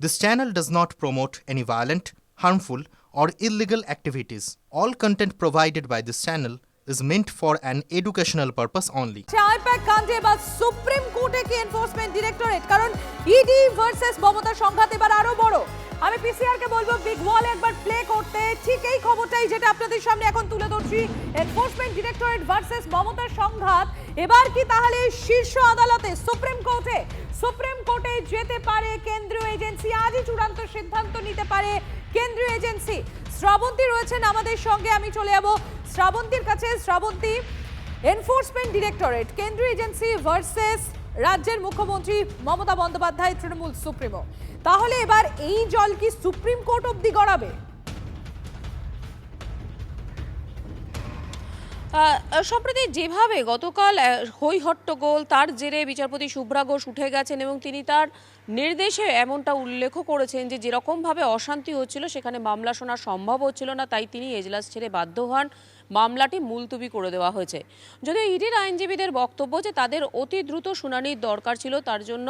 This channel does not promote any violent, harmful, or illegal activities. All content provided by this channel is meant for an educational purpose only. I-PAC কাণ্ডে এবার supreme কোর্টে কি enforcement directorate, কারণ ED versus Mamata সংঘাত এবার আরো বড়। আমি পিসিআর কে বলবো বিগ ওয়াল একবার প্লে করতে। ঠিক এই খবরটাই যেটা আপনাদের সামনে এখন তুলে ধরছি, এনফোর্সমেন্ট ডিরেক্টরেট ভার্সেস মমতার সংঘাত এবার কি তাহলে শীর্ষ আদালতে সুপ্রিম কোর্টে যেতে পারে কেন্দ্রীয় এজেন্সি? আজই চূড়ান্ত সিদ্ধান্ত নিতে পারে কেন্দ্রীয় এজেন্সি। শ্রাবন্তী রয়েছেন আমাদের সঙ্গে, আমি চলে যাব শ্রাবন্তীর কাছে। শ্রাবন্তী, এনফোর্সমেন্ট ডিরেক্টরেট কেন্দ্রীয় এজেন্সি ভার্সেস রাজ্যের মুখ্যমন্ত্রী মমতা বন্দ্যোপাধ্যায় তৃণমূল সুপ্রিমো, তাহলে এবার এই জল কি সুপ্রিম কোর্ট অবধি গড়াবে? সম্প্রতি যেভাবে গতকাল হই হট্টগোল, তার জেরে বিচারপতি শুভ্রা ঘোষ উঠে গেছেন এবং তিনি তার নির্দেশে এমনটা উল্লেখ করেছেন যে যেরকমভাবে অশান্তি হচ্ছিল সেখানে মামলা শোনা সম্ভব হচ্ছিল না, তাই তিনি এজলাস ছেড়ে বাধ্য হন, মামলাটি মুলতুবি করে দেওয়া হয়েছে। যদিও ইডির আইনজীবীদের বক্তব্য যে তাদের অতি দ্রুত শুনানির দরকার ছিল, তার জন্য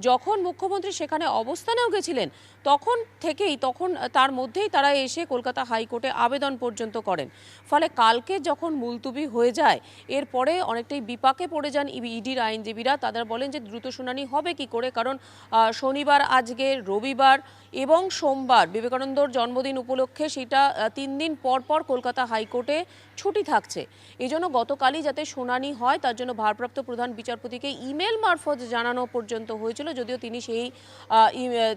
যখন মুখ্যমন্ত্রী সেখানে অবস্থানেও গেছিলেন তখন তার মধ্যেই তারা এসে কলকাতা হাইকোর্টে আবেদন পর্যন্ত করেন। ফলে কালকে যখন মুলতুবি হয়ে যায় এরপরে অনেকটাই বিপাকে পড়ে যান ইডির আইনজীবীরা। তারা বলেন যে দ্রুত শুনানি হবে কি করে, কারণ শনিবার, আজকে রবিবার এবং সোমবার বিবেকানন্দর জন্মদিন উপলক্ষে সেটা 3 দিন পর পর কলকাতা হাইকোর্টে ছুটি থাকছে। এই জন্য গতকালই যাতে শুনানি হয় তার জন্য ভারপ্রাপ্ত প্রধান বিচারপতিকে ইমেল মারফত জানানো পর্যন্ত হয়েছিল, যদিও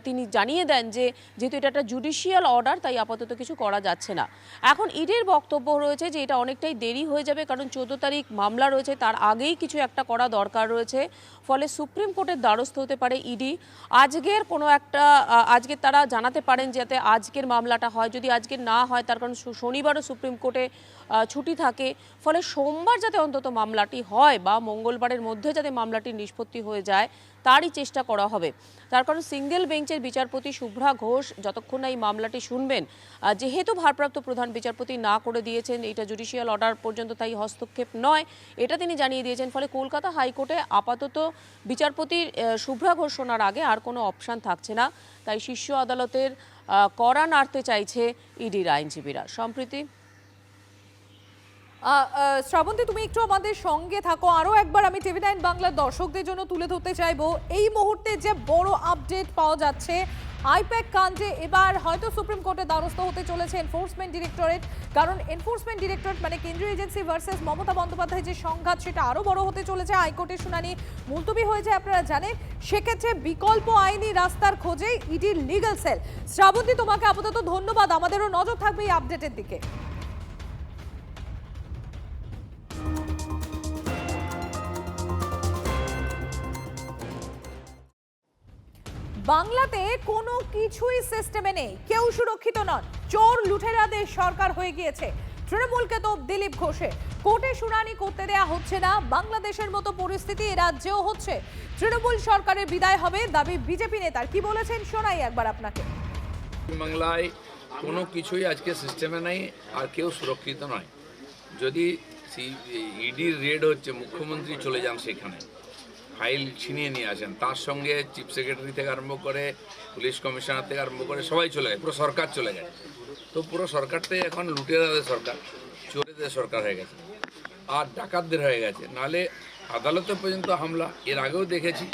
তিনি জানিয়ে দেন যে যেহেতু এটা একটা জুডিশিয়াল অর্ডার তাই আপাতত কিছু করা যাচ্ছে না। এখন ইডির বক্তব্য রয়েছে যে এটা অনেকটাই দেরি হয়ে যাবে, কারণ 14 তারিখ মামলা রয়েছে, তার আগেই কিছু একটা করা দরকার রয়েছে। ফলে সুপ্রিম কোর্টের দ্বারস্থ হতে পারে ইডি। আজকে তারা জানাতে পারেন যাতে আজকের মামলাটা হয়, যদি আজকের না হয় তার কারণ শনিবারও সুপ্রিম কোর্টে ছুটি থাকে, ফলে সোমবার যাতে অন্তত মামলাটি হয় বা মঙ্গলবারের মধ্যে যাতে মামলাটি নিষ্পত্তি হয়ে যায় তারই চেষ্টা করা হবে। তার কারণ সিঙ্গেল বেঞ্চের বিচারপতি শুভ্রা ঘোষ যতক্ষণ না এই মামলাটি শুনবেন, যেহেতু ভারপ্রাপ্ত প্রধান বিচারপতি না করে দিয়েছেন এটা জুডিশিয়াল অর্ডার পর্যন্ত, তাই হস্তক্ষেপ নয় এটা তিনি জানিয়ে দিয়েছেন। ফলে কলকাতা হাইকোর্টে আপাতত বিচারপতি শুভ্রা ঘোষ শোনার আগে আর কোনো অপশান থাকছে না, তাই শীর্ষ আদালতের কড়া নাড়তে চাইছে ইডির আইনজীবীরা। সম্প্রীতি, শ্রাবন্তী তুমি একটু আমাদের সঙ্গে থাকো। আরো একবার আমি টিভি9 বাংলার দর্শকদের জন্য তুলে ধরতে চাইবো এই মুহূর্তে যে বড় আপডেট পাওয়া যাচ্ছে আইপ্যাক কাণ্ডে এবার হয়তো সুপ্রিম কোর্টের দ্বারস্থ হতে চলেছে এনফোর্সমেন্ট ডিরেক্টরেট, কারণ এনফোর্সমেন্ট ডিরেক্টরেট মানে কেন্দ্রীয় এজেন্সি ভার্সেস মমতা বন্দ্যোপাধ্যায় যে সংঘাত সেটা আরো বড় হতে চলেছে। হাইকোর্টের শুনানি মুলতবি হয়েছে আপনারা জানেন, সেক্ষেত্রে বিকল্প আইনি রাস্তার খোঁজে ইডির লিগ্যাল সেল। শ্রাবন্তী, তোমাকে আপাতত ধন্যবাদ, আমাদেরও নজর থাকবে এই আপডেটের দিকে। বাংলাতে কোনো কিছুই সিস্টেমে নেই, কেউ সুরক্ষিত নন, চোর লুটেরাদের সরকার হয়ে গিয়েছে। তৃণমূলকে তো দিলীপ ঘোষে কোর্টে শুনানি করতে দেয়া হচ্ছে না, বাংলাদেশের মতো পরিস্থিতি এ রাজ্যেও হচ্ছে। তৃণমূল সরকারের বিদায় হবে দাবি বিজেপি নেতার, কি বলেছেন শোনাই একবার আপনাকে। বাংলায় কোনো কিছুই আজকে সিস্টেমে নেই আর কেউ সুরক্ষিত নয়। যদি ইডির রেড হচ্ছে, মুখ্যমন্ত্রী চলে যান সেখানে, ফাইল ছিনিয়ে নিয়ে আসেন, তার সঙ্গে চিফ সেক্রেটারি থেকে আরম্ভ করে পুলিশ কমিশনার থেকে আরম্ভ করে সবাই চলে গেছে, পুরো সরকার চলে গেছে। তো পুরো সরকারটাই এখন লুটেরাদের সরকার, চোরেদের সরকার হয়ে গেছে আর ডাকাতদের হয়ে গেছে। নাহলে আদালতে পর্যন্ত হামলা এর আগেও দেখেছি,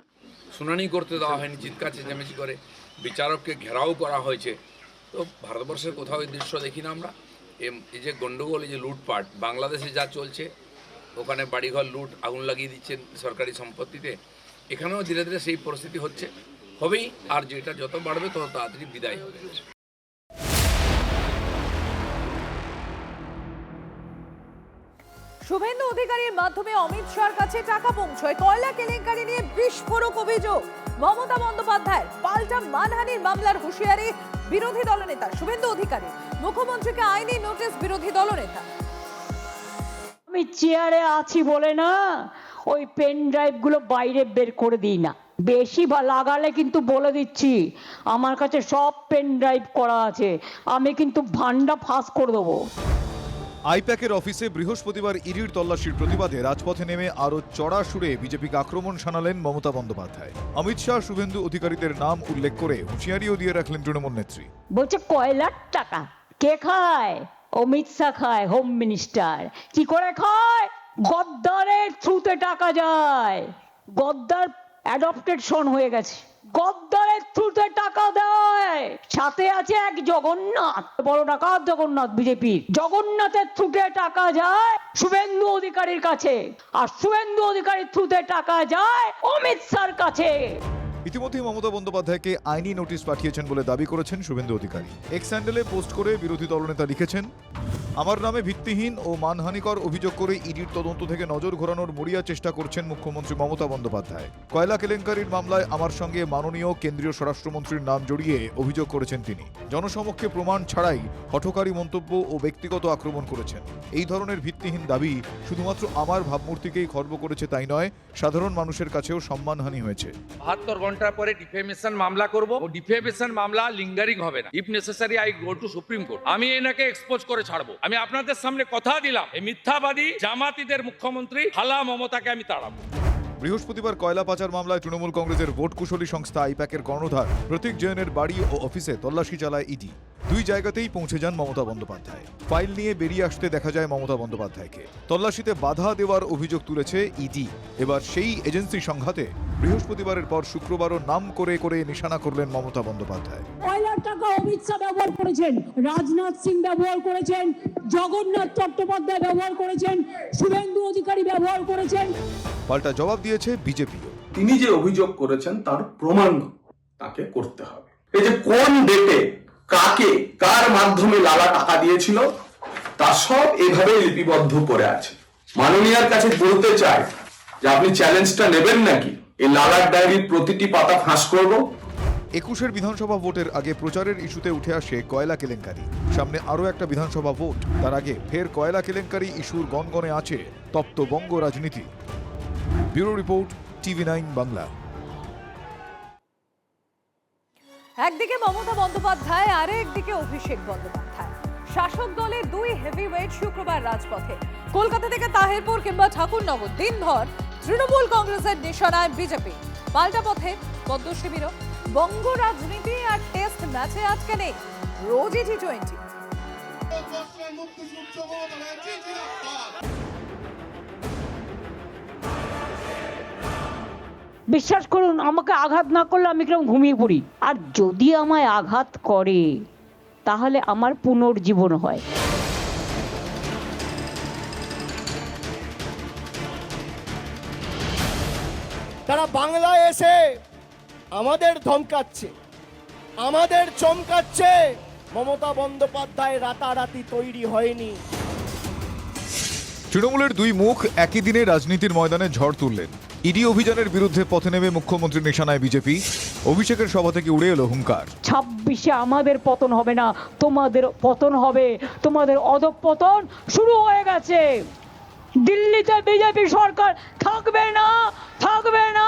শুনানি করতে দেওয়া হয়নি, চিৎকার চেঁচামেচি করে বিচারককে ঘেরাও করা হয়েছে। তো ভারতবর্ষের কোথাও এই দৃশ্য দেখি না আমরা। এই যে গণ্ডগোল, এই যে লুটপাট বাংলাদেশে যা চলছে, ওখানে বাড়িঘর লুট, আগুন লাগিয়ে দিচ্ছেন সরকারি সম্পত্তিতে, এখানেও ধীরে ধীরে সেই পরিস্থিতি হবেই, আর যেটা যত বাড়বে তত তাড়াতাড়ি বিদায় হবে। শুভেন্দু অধিকারীর মাধ্যমে অমিত শাহর কাছে টাকা পৌঁছয়, কয়লা কেলেঙ্কারি নিয়ে বিস্ফোরক অভিযোগ। মমতা বন্দ্যোপাধ্যায়ের পাল্টা মানহানির মামলার হুঁশিয়ারি বিরোধী দলনেতা শুভেন্দু অধিকারী, মুখ্যমন্ত্রীকে আইনি নোটিশ বিরোধী দলনেতা। আমি চেয়ারে আছি বলে না ওই পেন ড্রাইভ গুলো বাইরে বের করে দিই না, বেশি লাগালে কিন্তু বলে দিচ্ছি আমার কাছে সব পেন ড্রাইভ করা আছে, আমি কিন্তু ভান্ডা ফাঁস করে দেবো। আইপ্যাকের অফিসে বৃহস্পতিবার ইডির তল্লাশির প্রতিবাদে রাজপথে নেমে আরও চড়া সুরে বিজেপিকে আক্রমণ শানালেন মমতা বন্দ্যোপাধ্যায়। অমিত শাহ, শুভেন্দু অধিকারীদের নাম উল্লেখ করে হুঁশিয়ারিও দিয়ে রাখলেন তৃণমূল নেত্রী। বলছে কয়লার টাকা কে খায়? অমিত শাহ খায়, হোম মিনিস্টার। কি করে খায়? গদ্দারের থ্রুতে টাকা যায়। গদ্দার অ্যাডপ্টেড সন হয়ে গেছে, গদ্দারের থ্রুতে টাকা দেয়। সাথে আছে এক জগন্নাথ, বড় ডাকাত জগন্নাথ বিজেপির। জগন্নাথের থ্রুতে টাকা যায় শুভেন্দু অধিকারীর কাছে, আর শুভেন্দু অধিকারীর থ্রুতে টাকা যায় অমিত শাহর কাছে। ইতিমধ্যে মমতা বন্দ্যোপাধ্যায়কে আইনি নোটিশ পাঠিয়েছেন বলে দাবি করেছেন শুভেন্দু অধিকারী। এক্স হ্যান্ডেলে পোস্ট করে বিরোধী দলনেতা লিখেছেন, আমার নামে ভিত্তিহীন ও মানহানিকর অভিযোগ করে ইডির তদন্ত থেকে নজর ঘোরানোর মরিয়া চেষ্টা করছেন মুখ্যমন্ত্রী মমতা বন্দ্যোপাধ্যায়। কয়লা কেলেঙ্কারির মামলায় আমার সঙ্গে মাননীয় কেন্দ্রীয় স্বরাষ্ট্রমন্ত্রীর নাম জড়িয়ে অভিযোগ করেছেন তিনি। জনসমক্ষে প্রমাণ ছাড়াই হঠকারী মন্তব্য ও ব্যক্তিগত আক্রমণ করেছেন। এই ধরনের ভিত্তিহীন দাবি শুধুমাত্র আমার ভাবমূর্তিকেই খর্ব করেছে তাই নয়, সাধারণ মানুষের কাছেও সম্মানহানি হয়েছে। 72 ঘন্টার পরে ডিফেমেশন মামলা করব, ও ডিফেমেশন মামলা লিঙ্গারিং হবে না। If necessary I go to supreme court. আমি এনাকে এক্সপোজ করে ছাড়বো। আমি আপনাদের সামনে কথা দিলাম, এই মিথ্যাবাদী জামাতিদের মুখ্যমন্ত্রী হালা মমতাকে আমি তাড়াবো। বৃহস্পতিবার কয়লা পাচার মামলায় তৃণমূল কংগ্রেসের ভোট কুশলী সংস্থা আইপ্যাকের কর্ণধার প্রতীক জৈনের বাড়ি ও অফিসে তল্লাশি চালায় ইডি। দুই জায়গাতেই পৌঁছে যান মমতা বন্দ্যোপাধ্যায়। ফাইল নিয়ে বেরিয়ে আসতে দেখা যায় মমতা বন্দ্যোপাধ্যায়কে। তল্লাশিতে বাধা দেওয়ার অভিযোগ তুলেছে ইডি। এবার সেই এজেন্সি সংঘাতে বৃহস্পতিবারের পর শুক্রবারও নাম করে করে নিশানা করলেন মমতা বন্দ্যোপাধ্যায়। কয়লার টাকা অমিত শাহ ব্যবহার করেছেন, রাজনাথ সিং ব্যবহার করেছেন, জগন্নাথ চট্টোপাধ্যায় ব্যবহার করেছেন, শুভেন্দু অধিকারী ব্যবহার করেছেন। পাল্টা জবাব দিয়েছে বিজেপিও। তিনি যে অভিযোগ করেছেন তার প্রমাণ তাকে করতে হবে। এই যে কোন ডেটে কাকে কার মাধ্যমে লালা টাকা দিয়েছিল তা সব এভাবে লিপিবদ্ধ করে আছে। মাননীয়ার কাছে বলতে চাই যে আপনি চ্যালেঞ্জটা নেবেন নাকি? এই লালার ডায়েরির প্রতিটি পাতা ফাঁস করব। 21 বিধানসভা ভোটের আগে প্রচারের ইস্যুতে উঠে আসে কয়লা কেলেঙ্কারি। সামনে আরও একটা বিধানসভা ভোট, তার আগে ফের কয়লা কেলেঙ্কারি ইস্যুর গনগনে আছে তপ্ত বঙ্গ রাজনীতি। Bureau report, TV9 Bangla. একদিকে মমতা বন্দ্যোপাধ্যায়, আরেকদিকে অভিষেক বন্দ্যোপাধ্যায়। শাসক দলের দুই হেভিওয়েট শুক্রবার রাজপথে। কলকাতা থেকে তাহিরপুর কিংবা ঠাকুরনগর দিনভর তৃণমূল কংগ্রেসের নিশানায় বিজেপি। পাল্টা পথে পদ্ম শিবিরও। বঙ্গ রাজনীতি আর টেস্ট ম্যাচে আজকে নেই, রোজই T20। বিশ্বাস করুন, আমাকে আঘাত না করলে আমি কিরকম ঘুমিয়ে পড়ি, আর যদি আমায় আঘাত করে তাহলে আমার পুনর্জীবন হয়। তারা বাংলায় এসে আমাদের ধমকাচ্ছে, আমাদের চমকাচ্ছে। মমতা বন্দ্যোপাধ্যায় রাতারাতি তৈরি হয়নি। তৃণমূলের দুই মুখ একই দিনে রাজনীতির ময়দানে ঝড় তুললেন। ইডি অভিযানের বিরুদ্ধে পথে নেমে মুখ্যমন্ত্রীর নিশানায় বিজেপি। অভিষেকের সভা থেকে উড়ে এলো হুঙ্কার, 26-এ আমাদের পতন হবে না, তোমাদের পতন হবে। তোমাদের অধঃপতন শুরু হয়ে গেছে। দিল্লিতে বিজেপি সরকার থাকবে না, থাকবে না,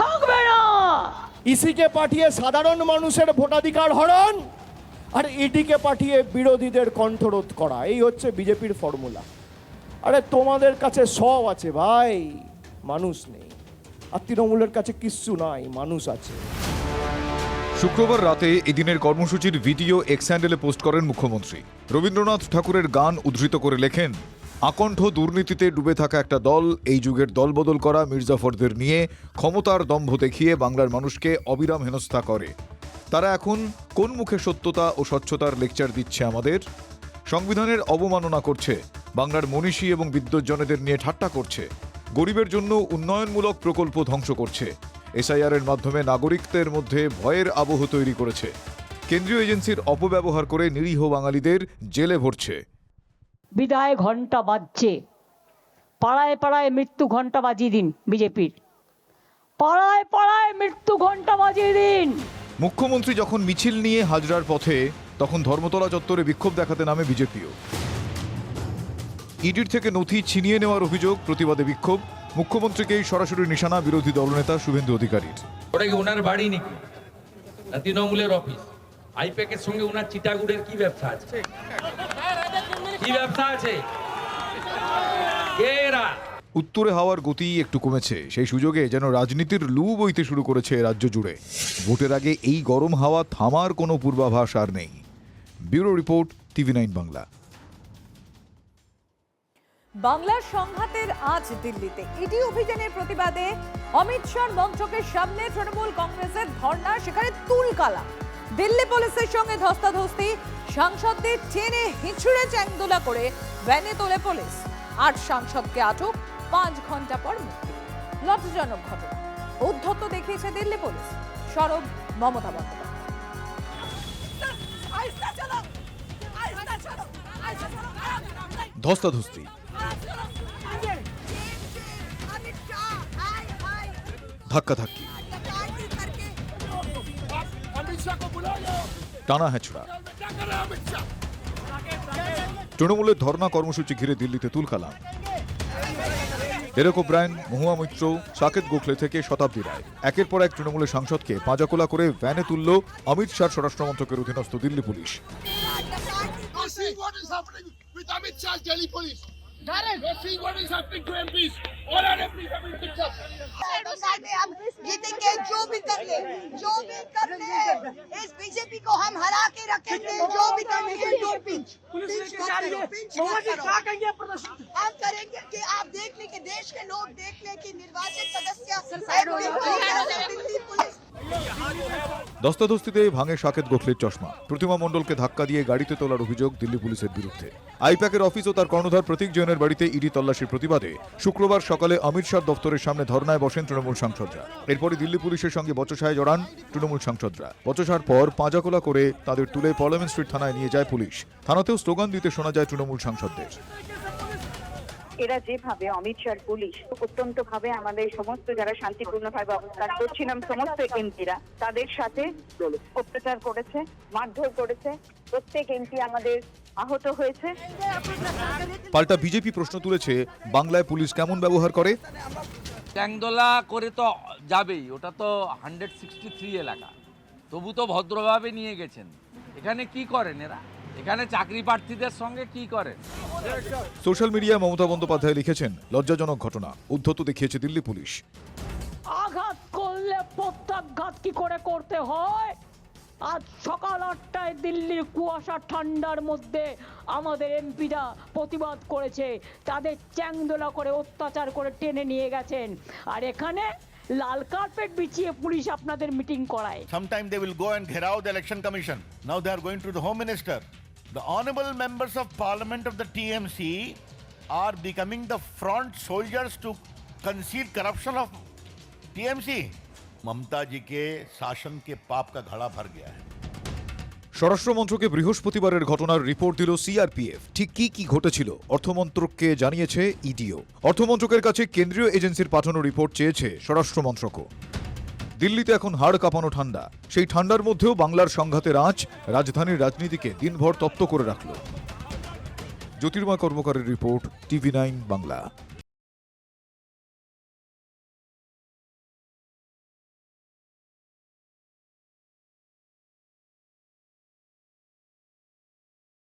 থাকবে না। ইসিকে পাঠিয়ে সাধারণ মানুষের ভোটাধিকার হরণ, আর ইডিকে পাঠিয়ে বিরোধীদের কণ্ঠরোধ করা, এই হচ্ছে বিজেপির ফর্মুলা। আরে তোমাদের কাছে সব আছে ভাই, মানুষ নেই। আর তৃণমূলের কাছে কিচ্ছু নাই, মানুষ আছে। শুক্রবার রাতে এদিনের কর্মসূচির ভিডিও এক্স হ্যান্ডেলে পোস্ট করেন মুখ্যমন্ত্রী। রবীন্দ্রনাথ ঠাকুরের গান উদ্ধৃত করে লেখেন, আকণ্ঠ দুর্নীতিতে ডুবে থাকা একটা দল এই যুগের দলবদল করা মির্জাফরদের নিয়ে ক্ষমতার দম্ভ দেখিয়ে বাংলার মানুষকে অবিরাম হেনস্থা করে। তারা এখন কোন মুখে সত্যতা ও স্বচ্ছতার লেকচার দিচ্ছে আমাদের? সংবিধানের অবমাননা করছে, বাংলার মনীষী এবং বিদ্বজ্জনেদের নিয়ে ঠাট্টা করছে, গরিবের জন্য উন্নয়নমূলক প্রকল্প ধ্বংস করছে, এসআইআরের মাধ্যমে নাগরিকদের মধ্যে ভয়ের আবহ তৈরি করেছে, কেন্দ্রীয় এজেন্সির অপব্যবহার করে নিরীহ বাঙালিদের জেলে ভরছে। বিদায় ঘন্টা বাজছে, পাড়ায় পাড়ায় মৃত্যু ঘন্টা বাজিয়ে দিন বিজেপির, পাড়ায় পাড়ায় মৃত্যু ঘন্টা বাজিয়ে দিন। মুখ্যমন্ত্রী যখন মিছিল নিয়ে হাজরার পথে, তখন ধর্মতলা চত্বরে বিক্ষোভ দেখাতে নামে বিজেপিও। ইডির থেকে নথি ছিনিয়ে নেওয়ার অভিযোগ, প্রতিবাদে বিক্ষোভ। মুখ্যমন্ত্রীকেই সরাসরি নিশানা বিরোধী দলনেতা শুভেন্দু অধিকারীর। ওটা কি ওনার বাড়ি নাকি? তৃণমূলের অফিস। আইপ্যাকের সঙ্গে ওনার চিটাগুড়ের কি ব্যবসা আছে? কি ব্যবসা আছে? কে এরা? উত্তরে হাওয়ার গতি একটু কমেছে, সেই সুযোগে যেন রাজনীতির লু বইতে শুরু করেছে রাজ্য জুড়ে। ভোটের আগে এই গরম হাওয়া থামার কোনো পূর্বাভাস আর নেই। Bureau report, TV9 Bangla. বাংলার সংঘাতের আজ দিল্লিতে ইডি অভিযানের প্রতিবাদে অমিত শাহর মঞ্চকের সামনে তৃণমূল কংগ্রেসের ধর্ণা, সেখানে তুলকালা। দিল্লি পুলিশের সঙ্গে ধস্তাধস্তি, সাংসদদের টেনে হিঁচড়ে চ্যাংদোলা করে ভ্যানে তোলে পুলিশ। ৮ সাংসদকে আটক, 5 ঘন্টা পর মুক্তি। লজ্জাজনক ঘটনা, উদ্ধত্ত দেখিয়েছে দিল্লি পুলিশ। সরব মমতা বন্দ্যোপাধ্যায়। ধস্তাধস্তি, ধাক্কাধাক্কি, টানা হেঁচড়া। তৃণমূলের ধর্ণা কর্মসূচি ঘিরে দিল্লিতে তুলকালাম। ডেরেক ওব্রায়েন, মহুয়া মৈত্র, সাকেত গোখলে থেকে শতাব্দী রায় একের পর এক তৃণমূলের সাংসদকে পাঁজাকোলা করে ভ্যানে তুলল অমিত শাহ স্বরাষ্ট্রমন্ত্রকের অধীনস্থ দিল্লি পুলিশ। जीतेंगे जो भी कर ले इस बीजेपी को हम हरा के रखेंगे, जो भी करेंगे दो पिंच हम करेंगे कि आप देख ले कि देश के लोग देख ले कि निर्वाचित सदस्य दिल्ली पुलिस। ধস্তাধস্তিতে ভাঙে সাকেত গোখলের চশমা। প্রতিমা মণ্ডলকে ধাক্কা দিয়ে গাড়িতে তোলার অভিযোগ দিল্লি পুলিশের বিরুদ্ধে। আইপ্যাকের অফিস ও তার কর্ণধার প্রতীক জৈনের বাড়িতে ইডি তল্লাশির প্রতিবাদে শুক্রবার সকালে অমিত শাহ দপ্তরের সামনে ধর্নায় বসেন তৃণমূল সাংসদরা। এরপরে দিল্লি পুলিশের সঙ্গে বচসায় জড়ান তৃণমূল সাংসদরা। বচসার পর পাঁজাকোলা করে তাদের তুলে পার্লামেন্ট স্ট্রিট থানায় নিয়ে যায় পুলিশ। থানাতেও স্লোগান দিতে শোনা যায় তৃণমূল সাংসদদের। এরা যেভাবে অমিত শাহ পুলিশ অত্যন্ত ভাবে আমাদের সমস্ত যারা শান্তিপূর্ণভাবে অবস্থান করছিলাম সমস্ত এমপিরা তাদের সাথে অত্যাচার করেছে, মারধর করেছে, প্রত্যেক এমপি আমাদের আহত হয়েছে। পাল্টা বিজেপি প্রশ্ন তুলেছে, বাংলায় পুলিশ কেমন ব্যবহার করে? ট্যাংদোলা করে তো যাবেই, ওটা তো 163 এলাকা, তবু তো ভদ্রভাবে নিয়ে গেছেন। এখানে কি করেন এরা? এখানে চাকরি প্রার্থীদের সঙ্গে কি করেন? সোশ্যাল মিডিয়ায় মমতা বন্দ্যোপাধ্যায় লিখেছেন, লজ্জাজনক ঘটনা, উদ্ধত দেখিয়েছে দিল্লি পুলিশ। আঘাত করলে প্রত্যাঘাত কি করে করতে হয়? আজ সকাল 8টায় দিল্লির কুয়াশা ঠান্ডার মধ্যে আমাদের এমপিরা প্রতিবাদ করেছে, তাদের চ্যাংদোলা করে অত্যাচার করে টেনে নিয়ে গেছেন। আর এখানে লাল কার্পেট বিছিয়ে পুলিশ আপনাদের মিটিং করায়। Sometime they will go and ঘেরাও the election commission. Now they are going to the home minister. The honorable members of parliament of the TMC are becoming the front soldiers to conceal corruption of TMC. ममता जी के शासन के पाप का घड़ा भर गया है। স্বরাষ্ট্রমন্ত্রকে বৃহস্পতিবারের ঘটনার রিপোর্ট দিল সিআরপিএফ। ঠিক কি কি ঘটেছিল অর্থমন্ত্রককে জানিয়েছে ইডিও। অর্থমন্ত্রকের কাছে কেন্দ্রীয় এজেন্সির পাঠানো রিপোর্ট চেয়েছে স্বরাষ্ট্রমন্ত্রকও। দিল্লিতে এখন হাড় কাঁপানো ঠান্ডা, সেই ঠান্ডার মধ্যেও বাংলার সংঘাতের আঁচ রাজধানীর রাজনীতিকে দিনভর তপ্ত করে রাখল। জ্যোতির্ময় কর্মকারের রিপোর্ট, TV9 বাংলা।